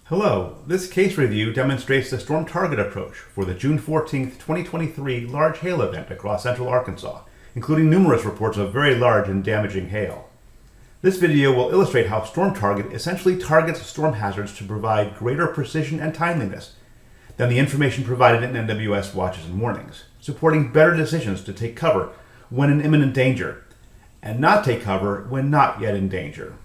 Hello, this case review demonstrates the storm target approach for the June 14, 2023 large hail event across central Arkansas, including numerous reports of very large and damaging hail. This video will illustrate how Storm Target essentially targets storm hazards to provide greater precision and timeliness than the information provided in NWS watches and warnings, supporting better decisions to take cover when in imminent danger, and not take cover when not yet in danger.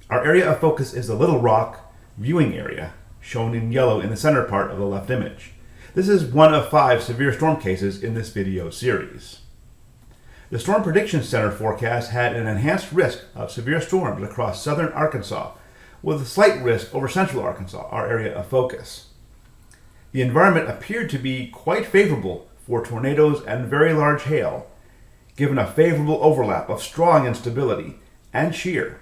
Our area of focus is the Little Rock viewing area, shown in yellow in the center part of the left image. This is one of 5 severe storm cases in this video series. The Storm Prediction Center forecast had an enhanced risk of severe storms across southern Arkansas, with a slight risk over central Arkansas, our area of focus. The environment appeared to be quite favorable for tornadoes and very large hail, given a favorable overlap of strong instability and shear.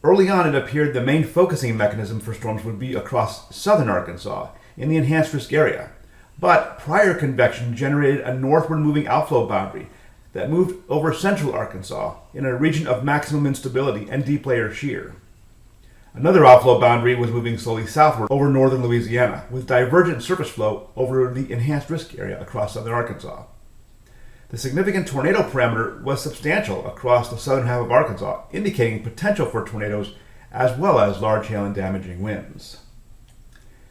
Early on, it appeared the main focusing mechanism for storms would be across southern Arkansas in the enhanced risk area, but prior convection generated a northward moving outflow boundary that moved over central Arkansas in a region of maximum instability and deep layer shear. Another outflow boundary was moving slowly southward over northern Louisiana, with divergent surface flow over the enhanced risk area across southern Arkansas. The significant tornado parameter was substantial across the southern half of Arkansas, indicating potential for tornadoes as well as large hail and damaging winds.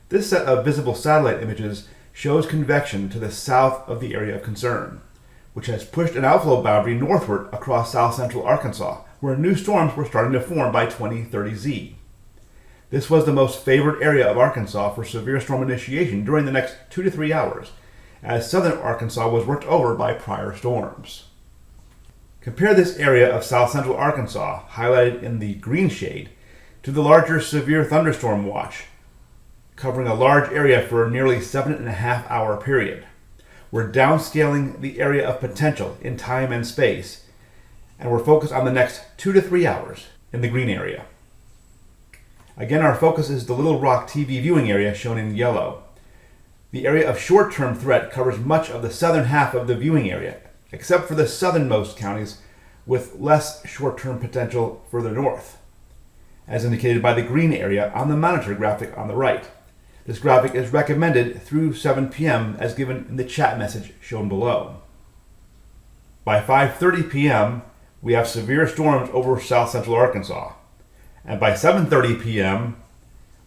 This set of visible satellite images shows convection to the south of the area of concern, which has pushed an outflow boundary northward across south central Arkansas, where new storms were starting to form by 2030Z. This was the most favored area of Arkansas for severe storm initiation during the next 2 to 3 hours, as southern Arkansas was worked over by prior storms. Compare this area of south central Arkansas, highlighted in the green shade, to the larger severe thunderstorm watch, covering a large area for a nearly 7.5 hour period. We're downscaling the area of potential in time and space, and we're focused on the next 2 to 3 hours in the green area. Again, our focus is the Little Rock TV viewing area, shown in yellow. The area of short-term threat covers much of the southern half of the viewing area, except for the southernmost counties with less short-term potential further north, as indicated by the green area on the monitor graphic on the right. This graphic is recommended through 7 p.m. as given in the chat message shown below. By 5:30 p.m., we have severe storms over south central Arkansas, and by 7:30 p.m.,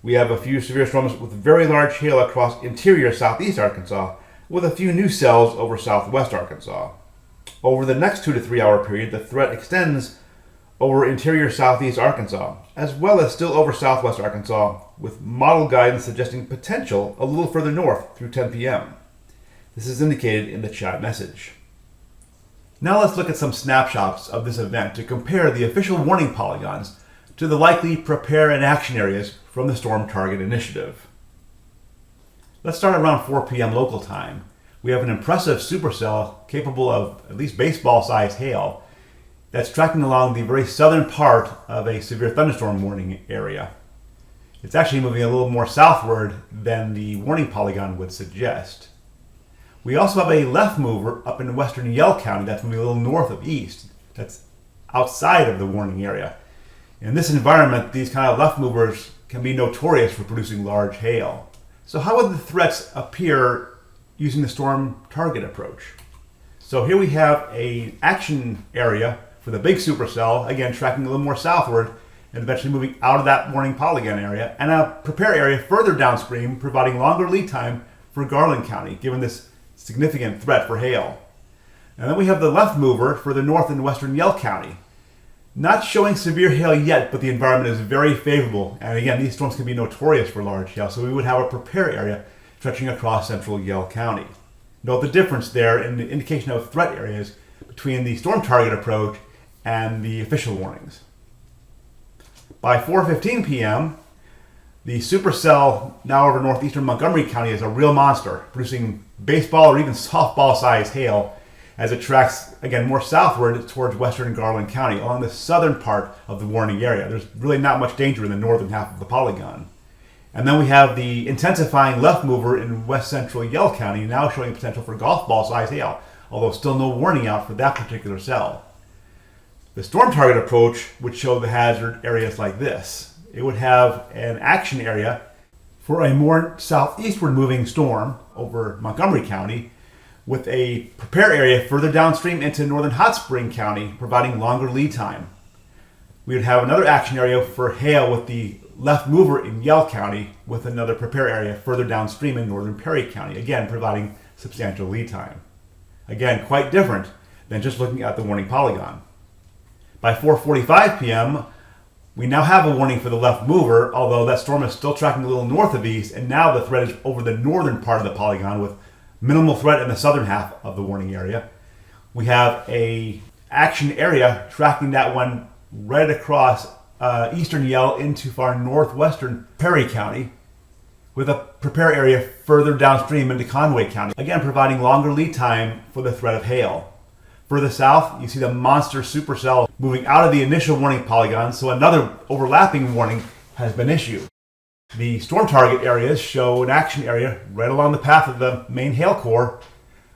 we have a few severe storms with very large hail across interior southeast Arkansas, with a few new cells over southwest Arkansas. Over the next 2 to 3 hour period, the threat extends over interior southeast Arkansas, as well as still over southwest Arkansas, with model guidance suggesting potential a little further north through 10 p.m. This is indicated in the chat message. Now let's look at some snapshots of this event to compare the official warning polygons to the likely prepare and action areas from the Storm Target Initiative. Let's start around 4 p.m. local time. We have an impressive supercell capable of at least baseball-sized hail that's tracking along the very southern part of a severe thunderstorm warning area. It's actually moving a little more southward than the warning polygon would suggest. We also have a left mover up in western Yell County that's moving a little north of east. That's outside of the warning area. In this environment, these kind of left movers can be notorious for producing large hail. So how would the threats appear using the Storm Target approach? So here we have an action area for the big supercell, again tracking a little more southward and eventually moving out of that warning polygon area, and a prepare area further downstream, providing longer lead time for Garland County, given this significant threat for hail. And then we have the left mover for the north and western Yell County. Not showing severe hail yet, but the environment is very favorable. And again, these storms can be notorious for large hail, so we would have a prepare area stretching across central Yell County. Note the difference there in the indication of threat areas between the Storm Target approach and the official warnings. By 4:15 p.m., the supercell now over northeastern Montgomery County is a real monster, producing baseball or even softball-sized hail as it tracks, again, more southward towards western Garland County along the southern part of the warning area. There's really not much danger in the northern half of the polygon. And then we have the intensifying left mover in west central Yell County, now showing potential for golf ball-sized hail, although still no warning out for that particular cell. The Storm Target approach would show the hazard areas like this. it would have an action area for a more southeastward moving storm over Montgomery County, with a prepare area further downstream into northern Hot Spring County, providing longer lead time. We would have another action area for hail with the left mover in Yell County, with another prepare area further downstream in northern Perry County, again providing substantial lead time. Again, quite different than just looking at the warning polygon. By 4:45 p.m., we now have a warning for the left mover, although that storm is still tracking a little north of east, and now the threat is over the northern part of the polygon with minimal threat in the southern half of the warning area. We have a action area tracking that one right across eastern Yell into far northwestern Perry County, with a prepare area further downstream into Conway County, again providing longer lead time for the threat of hail. Further south, you see the monster supercell moving out of the initial warning polygon, so another overlapping warning has been issued. The storm target areas show an action area right along the path of the main hail core,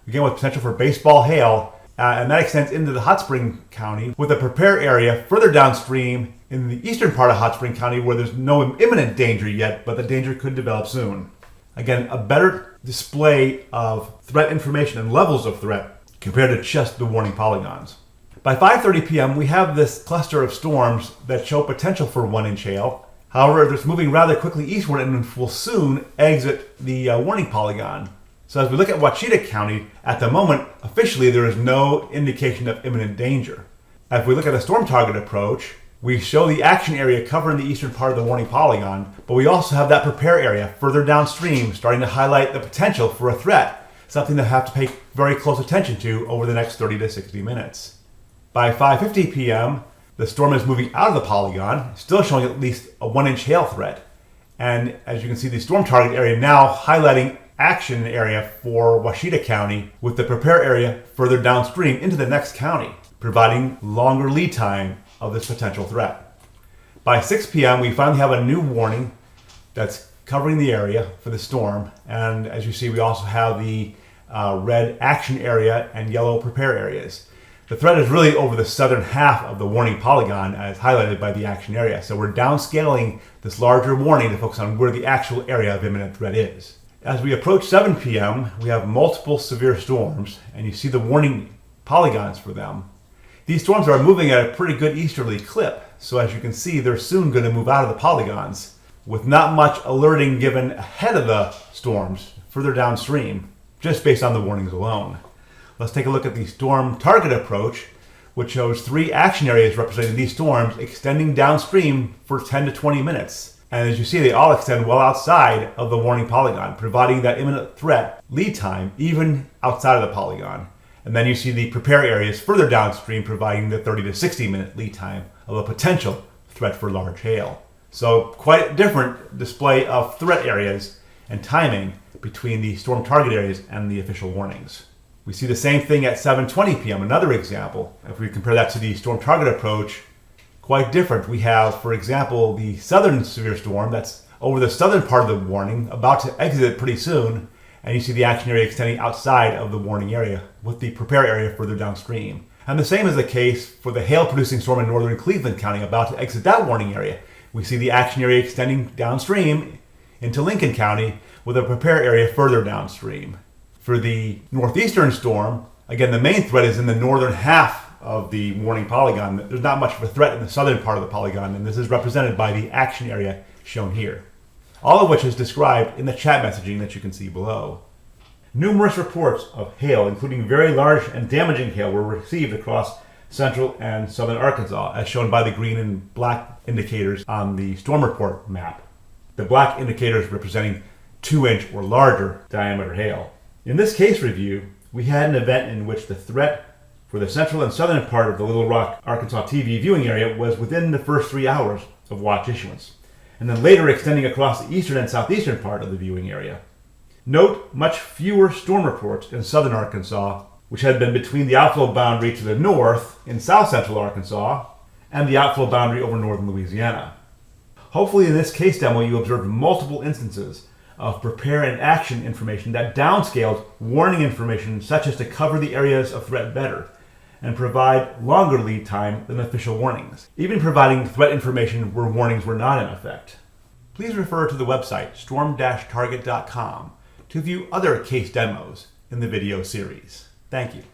again with potential for baseball hail, and that extends into the Hot Spring County, with a prepare area further downstream in the eastern part of Hot Spring County, where there's no imminent danger yet, but the danger could develop soon. Again, a better display of threat information and levels of threat compared to just the warning polygons. By 5:30 p.m., we have this cluster of storms that show potential for 1-inch hail. However, it's moving rather quickly eastward and will soon exit the warning polygon. So as we look at Wachita County, at the moment, officially there is no indication of imminent danger. If we look at the storm target approach, we show the action area covering the eastern part of the warning polygon, but we also have that prepare area further downstream starting to highlight the potential for a threat, something to have to pay very close attention to over the next 30 to 60 minutes. By 5:50 p.m., the storm is moving out of the polygon, still showing at least a 1-inch hail threat. And as you can see, the storm target area now highlighting action area for Wachita County, with the prepare area further downstream into the next county, providing longer lead time of this potential threat. By 6 p.m., we finally have a new warning that's covering the area for the storm. And as you see, we also have the red action area and yellow prepare areas. The threat is really over the southern half of the warning polygon, as highlighted by the action area. So we're downscaling this larger warning to focus on where the actual area of imminent threat is. As we approach 7 p.m., we have multiple severe storms, and you see the warning polygons for them. These storms are moving at a pretty good easterly clip, so as you can see, they're soon going to move out of the polygons, with not much alerting given ahead of the storms further downstream, just based on the warnings alone. Let's take a look at the storm target approach, which shows 3 action areas representing these storms extending downstream for 10 to 20 minutes. And as you see, they all extend well outside of the warning polygon, providing that imminent threat lead time even outside of the polygon. And then you see the prepare areas further downstream, providing the 30 to 60 minute lead time of a potential threat for large hail. So quite a different display of threat areas and timing between the storm target areas and the official warnings. We see the same thing at 7:20 p.m., another example. If we compare that to the storm target approach, quite different. We have, for example, the southern severe storm that's over the southern part of the warning, about to exit pretty soon, and you see the action area extending outside of the warning area, with the prepare area further downstream. And the same is the case for the hail-producing storm in northern Cleveland County, about to exit that warning area. We see the action area extending downstream into Lincoln County, with a prepare area further downstream. For the northeastern storm, again, the main threat is in the northern half of the warning polygon. There's not much of a threat in the southern part of the polygon, and this is represented by the action area shown here. All of which is described in the chat messaging that you can see below. Numerous reports of hail, including very large and damaging hail, were received across central and southern Arkansas, as shown by the green and black indicators on the storm report map. The black indicators representing 2-inch or larger diameter hail. In this case review, we had an event in which the threat for the central and southern part of the Little Rock, Arkansas TV viewing area was within the first 3 hours of watch issuance, and then later extending across the eastern and southeastern part of the viewing area. Note much fewer storm reports in southern Arkansas, which had been between the outflow boundary to the north in south central Arkansas and the outflow boundary over northern Louisiana. Hopefully in this case demo you observed multiple instances of prepare and action information that downscaled warning information such as to cover the areas of threat better, and provide longer lead time than official warnings, even providing threat information where warnings were not in effect. Please refer to the website storm-target.com to view other case demos in the video series. Thank you.